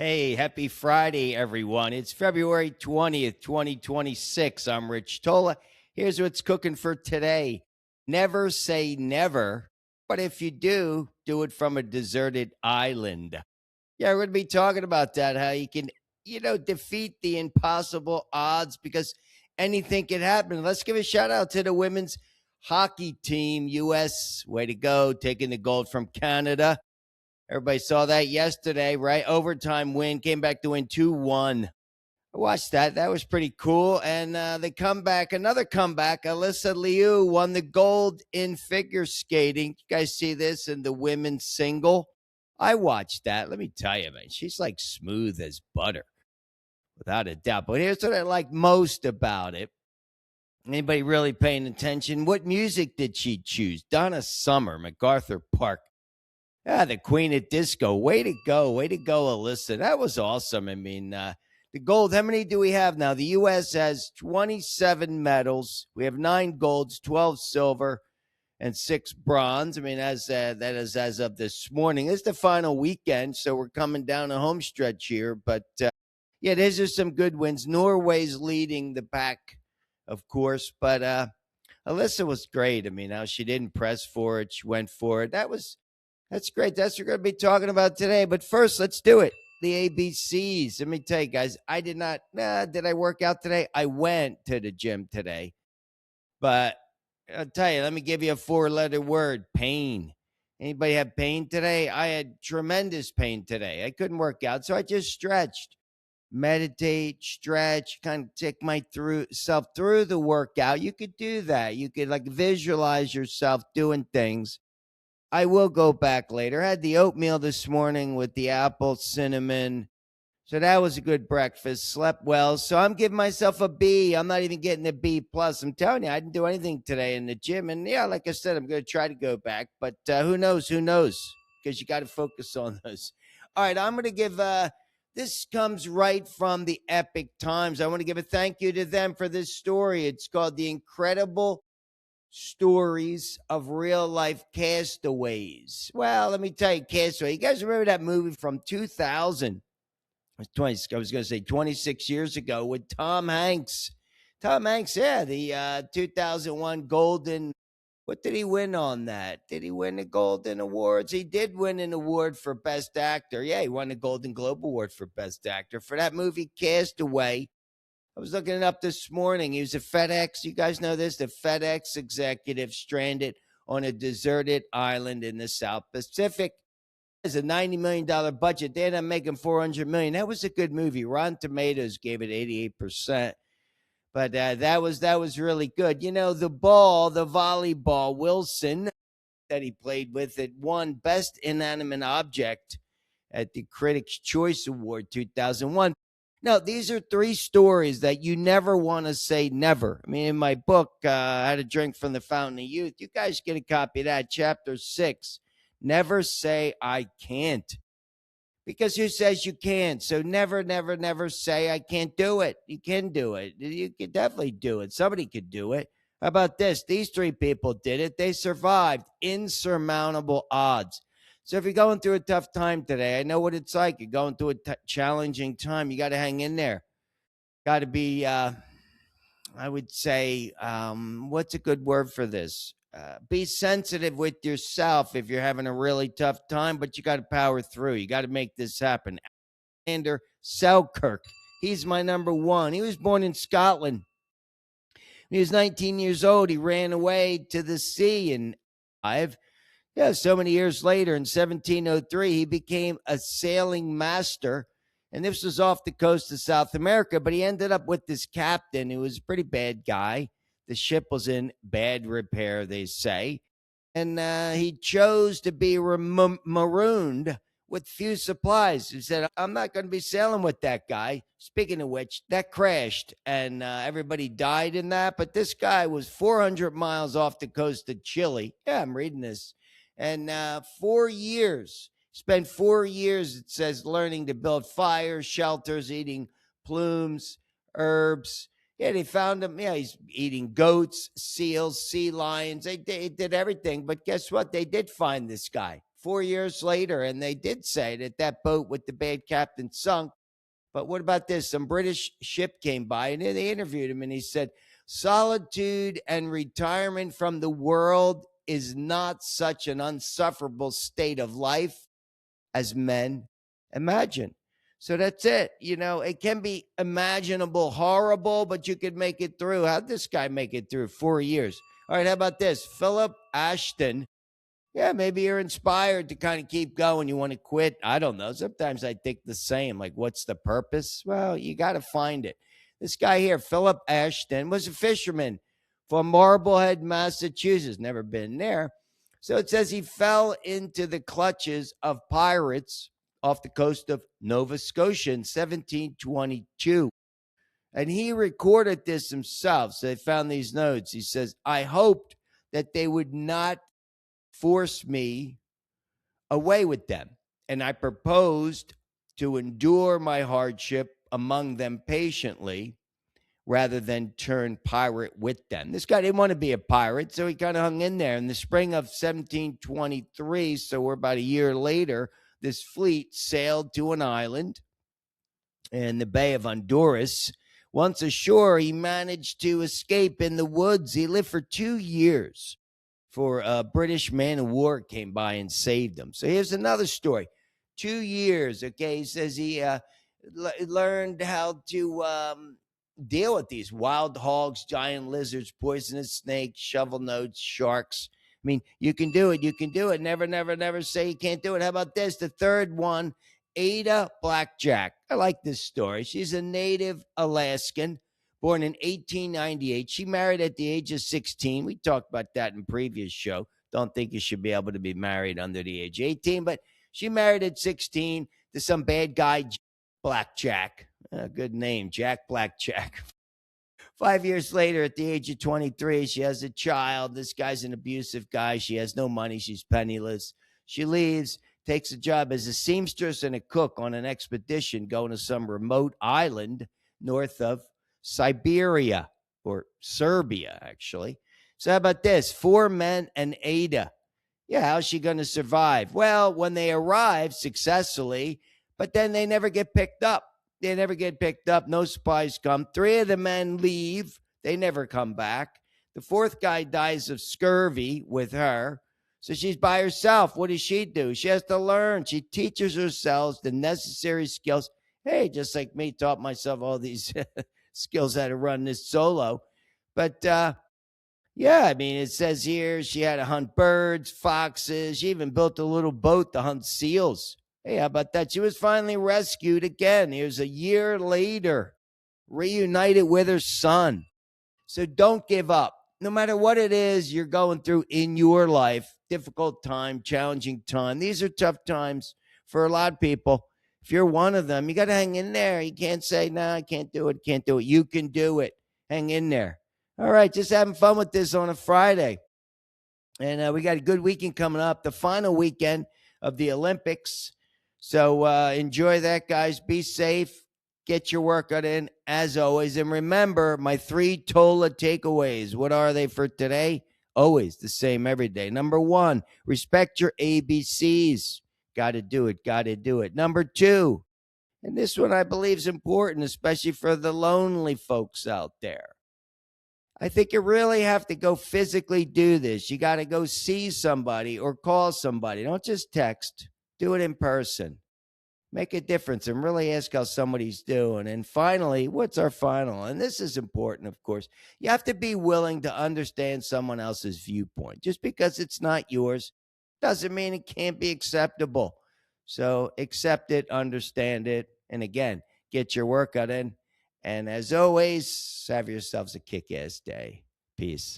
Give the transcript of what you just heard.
Hey, happy Friday, everyone. It's February 20th, 2026. I'm Rich Tola. Here's what's cooking for today. Never say never, but if you do, do it from a deserted island. Yeah, we're going to be talking about that, how you can, defeat the impossible odds because anything can happen. Let's give a shout out to the women's hockey team, U.S. Way to go, taking the gold from Canada. Everybody saw that yesterday, right? Overtime win, came back to win 2-1. I watched that. That was pretty cool. And the comeback, another comeback. Alyssa Liu won the gold in figure skating. You guys see this in the women's single? I watched that. Let me tell you, man, she's like smooth as butter, without a doubt. But here's what I like most about it. Anybody really paying attention? What music did she choose? Donna Summer, MacArthur Park. The queen of disco. Way to go. Way to go, Alyssa. That was awesome. I mean, the gold, how many do we have now? The U.S. has 27 medals. We have 9 golds, 12 silver, and 6 bronze. I mean, that is as of this morning. It's the final weekend, so we're coming down a home stretch here. But, yeah, these are some good wins. Norway's leading the pack, of course. But Alyssa was great. I mean, how she didn't press for it. She went for it. That's great. That's what we're going to be talking about today. But first, let's do it. The ABCs. Let me tell you guys, I did not, did I work out today? I went to the gym today. But I'll tell you, let me give you a 4-letter word, pain. Anybody have pain today? I had tremendous pain today. I couldn't work out, so I just stretched. Meditate, stretch, kind of take myself through the workout. You could do that. You could like visualize yourself doing things. I will go back later. I had the oatmeal this morning with the apple, cinnamon. So that was a good breakfast. Slept well. So I'm giving myself a B. I'm not even getting a B plus. I'm telling you, I didn't do anything today in the gym. And yeah, like I said, I'm going to try to go back. But who knows? Who knows? Because you got to focus on those. All right, I'm going to give this comes right from the Epic Times. I want to give a thank you to them for this story. It's called The Incredible Stories of Real Life Castaways. Well, let me tell you, Castaway. You guys remember that movie from 2000? I was going to say 26 years ago with Tom Hanks. Tom Hanks, yeah, the 2001 Golden. What did he win on that? Did he win the Golden Awards? He did win an award for Best Actor. Yeah, he won the Golden Globe Award for Best Actor for that movie Castaway. I was looking it up this morning. He was a FedEx. You guys know this? The FedEx executive stranded on a deserted island in the South Pacific. It's a $90 million budget. They ended up making $400 million. That was a good movie. Rotten Tomatoes gave it 88%. But that was really good. You know, the volleyball, Wilson, that he played with, it won Best Inanimate Object at the Critics' Choice Award 2001. Now, these are 3 stories that you never want to say never. I mean, in my book, How to Drink from the Fountain of Youth, you guys get a copy of that, chapter 6. Never say I can't. Because who says you can't? So never, never, never say I can't do it. You can do it. You can definitely do it. Somebody could do it. How about this? These 3 people did it. They survived insurmountable odds. So if you're going through a tough time today, I know what it's like. You're going through a challenging time. You got to hang in there. Got to be, I would say, what's a good word for this? Be sensitive with yourself if you're having a really tough time, but you got to power through. You got to make this happen. Alexander Selkirk, he's my number 1. He was born in Scotland. When he was 19 years old, he ran away to the sea and so many years later, in 1703, he became a sailing master. And this was off the coast of South America, but he ended up with this captain who was a pretty bad guy. The ship was in bad repair, they say. And he chose to be marooned with few supplies. He said, I'm not going to be sailing with that guy. Speaking of which, that crashed and everybody died in that. But this guy was 400 miles off the coast of Chile. Yeah, I'm reading this. And 4 years, spent 4 years, it says, learning to build fires, shelters, eating plumes, herbs. Yeah, they found him. Yeah, he's eating goats, seals, sea lions. They did everything. But guess what? They did find this guy 4 years later. And they did say that that boat with the bad captain sunk. But what about this? Some British ship came by and they interviewed him, and he said, solitude and retirement from the world is not such an unsufferable state of life as men imagine. So that's it. It can be imaginable, horrible, but you could make it through. How'd this guy make it through 4 years? All right, how about this? Philip Ashton. Yeah, maybe you're inspired to kind of keep going. You want to quit. I don't know. Sometimes I think the same. Like, what's the purpose? Well, you got to find it. This guy here, Philip Ashton, was a fisherman from Marblehead, Massachusetts. Never been there. So it says he fell into the clutches of pirates off the coast of Nova Scotia in 1722. And he recorded this himself. So they found these notes. He says, I hoped that they would not force me away with them, and I proposed to endure my hardship among them patiently rather than turn pirate with them. This guy didn't want to be a pirate, so he kind of hung in there. In the spring of 1723, so we're about a year later, this fleet sailed to an island in the Bay of Honduras. Once ashore, he managed to escape in the woods. He lived for 2 years for a British man of war came by and saved him. So here's another story. 2 years, okay, he says he learned how to deal with these wild hogs, giant lizards, poisonous snakes, shovel notes, sharks. I mean, you can do it. You can do it. Never, never, never say you can't do it. How about this? The third one, Ada Blackjack. I like this story. She's a native Alaskan, born in 1898. She married at the age of 16. We talked about that in previous show. Don't think you should be able to be married under the age of 18, but she married at 16 to some bad guy, Blackjack. Good name, Jack Blackjack. 5 years later, at the age of 23, she has a child. This guy's an abusive guy. She has no money. She's penniless. She leaves, takes a job as a seamstress and a cook on an expedition going to some remote island north of Siberia, or Serbia, actually. So how about this? 4 men and Ada. Yeah, how's she going to survive? Well, when they arrive successfully, but then they never get picked up. They never get picked up. No supplies come. 3 of the men leave. They never come back. The 4th guy dies of scurvy with her. So she's by herself. What does she do? She has to learn. She teaches herself the necessary skills. Hey, just like me, taught myself all these skills how to run this solo. But yeah, I mean, it says here she had to hunt birds, foxes. She even built a little boat to hunt seals. Hey, how about that? She was finally rescued again. Here's a year later, reunited with her son. So don't give up. No matter what it is you're going through in your life, difficult time, challenging time. These are tough times for a lot of people. If you're one of them, you got to hang in there. You can't say, no, I can't do it. Can't do it. You can do it. Hang in there. All right, just having fun with this on a Friday. And we got a good weekend coming up, the final weekend of the Olympics. So enjoy that, guys. Be safe. Get your workout in, as always. And remember, my 3 Tola takeaways. What are they for today? Always the same every day. Number 1, respect your ABCs. Got to do it. Got to do it. Number 2, and this one I believe is important, especially for the lonely folks out there. I think you really have to go physically do this. You got to go see somebody or call somebody. Don't just text. Do it in person. Make a difference and really ask how somebody's doing. And finally, what's our final? And this is important, of course. You have to be willing to understand someone else's viewpoint. Just because it's not yours doesn't mean it can't be acceptable. So accept it, understand it, and again, get your workout in. And as always, have yourselves a kick-ass day. Peace.